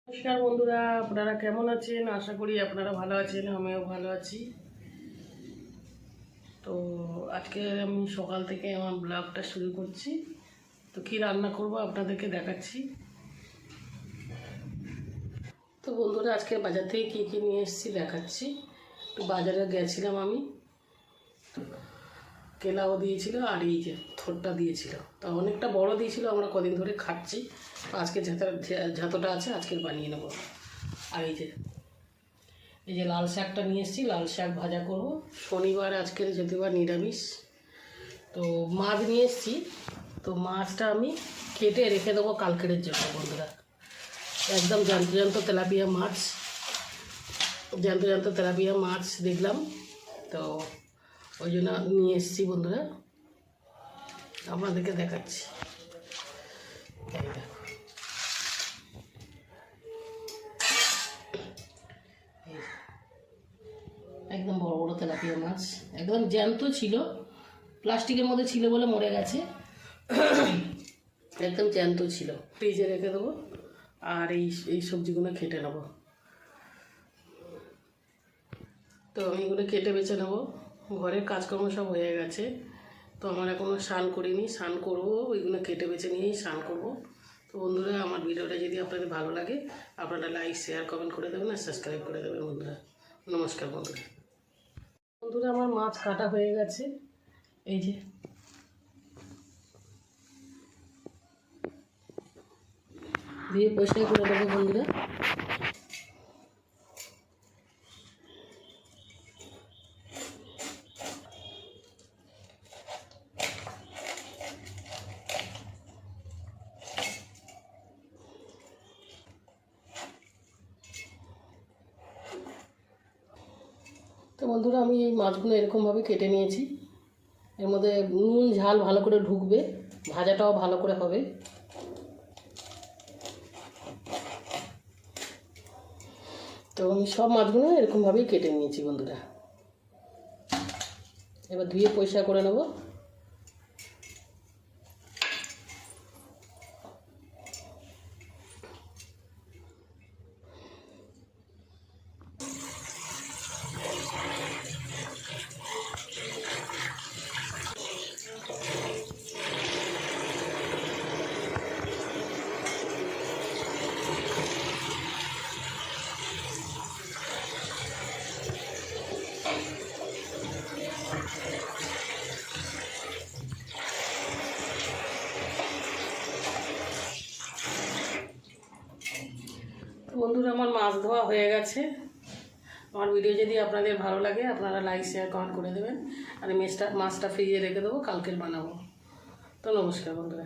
নমস্কার বন্ধুরা, আপনারা কেমন আছেন? আশা করি আপনারা ভালো আছেন, আমিও ভালো আছি। তো আজকে আমি সকাল থেকে আমার ব্লগটা শুরু করছি। তো কী রান্না করব আপনাদেরকে দেখাচ্ছি। তো বন্ধুরা, আজকে বাজার থেকে কী কী নিয়ে এসেছি দেখাচ্ছি। তো বাজারে গেছিলাম আমি, কেলাও দিয়েছিল আর এই যে থোরটা দিয়েছিল। তো অনেকটা বড় দিয়েছিল, আমরা কদিন ধরে খাচ্ছি। আজকে যতটা আছে আজকের বানিয়ে নেব। আর এই যে লাল শাকটা নিয়ে এসেছি, লাল শাক ভাজা করব। শনিবার আজকের, যদিবার নিরামিষ। তো মাছ নিয়ে এসেছি, তো মাছটা আমি কেটে রেখে দেবো কালকের জন্য বন্ধুরা। একদম জ্যান্ত জ্যান্ত তেলাপিয়া মাছ দেখলাম, তো ওই জন্য নিয়ে এসেছি বন্ধুরা, আপনাদেরকে দেখাচ্ছি। একদম বড় বড় তেলাপিয়া মাছ, একদম জ্যান্ত ছিল, প্লাস্টিকের মধ্যে ছিল বলে মরে গেছে। একদম জ্যান্ত ছিল, ফ্রিজে রেখে দেবো। আর এই সবজিগুলো কেটে নেবো। তো আমি এগুলো কেটে বেছে নেবো। ঘরের কাজকর্ম সব হয়ে গেছে, তো আমার এখনও স্নান করিনি, স্নান করবো। ওইগুলো কেটে বেছে নিয়েই স্নান করবো। তো বন্ধুরা, আমার ভিডিওটা যদি আপনাদের ভালো লাগে, আপনারা লাইক, শেয়ার, কমেন্ট করে দেবেন আর সাবস্ক্রাইব করে দেবেন বন্ধুরা। নমস্কার বন্ধুরা। আমার মাছ কাটা হয়ে গেছে, এই যে দিয়ে পরিষ্কার করে দেবো বন্ধুরা। তো বন্ধুরা, আমি এই মাছগুলো এরকমভাবে কেটে নিয়েছি। এর মধ্যে নুন ঝাল ভালো করে ঢুকবে, ভাজাটাও ভালো করে হবে। তো আমি সব মাছগুলো এরকমভাবেই কেটে নিয়েছি বন্ধুরা। এবার ধুয়ে পরিষ্কার করে নেব। বন্ধুরা, আমার মাছ ধোয়া হয়ে গেছে। আমার ভিডিও যদি আপনাদের ভালো লাগে, আপনারা লাইক, শেয়ার, কমেন্ট করে দেবেন। আর মাছটা ফ্রিজে রেখে দেবো, কালকের বানাবো। তো নমস্কার বন্ধুরা।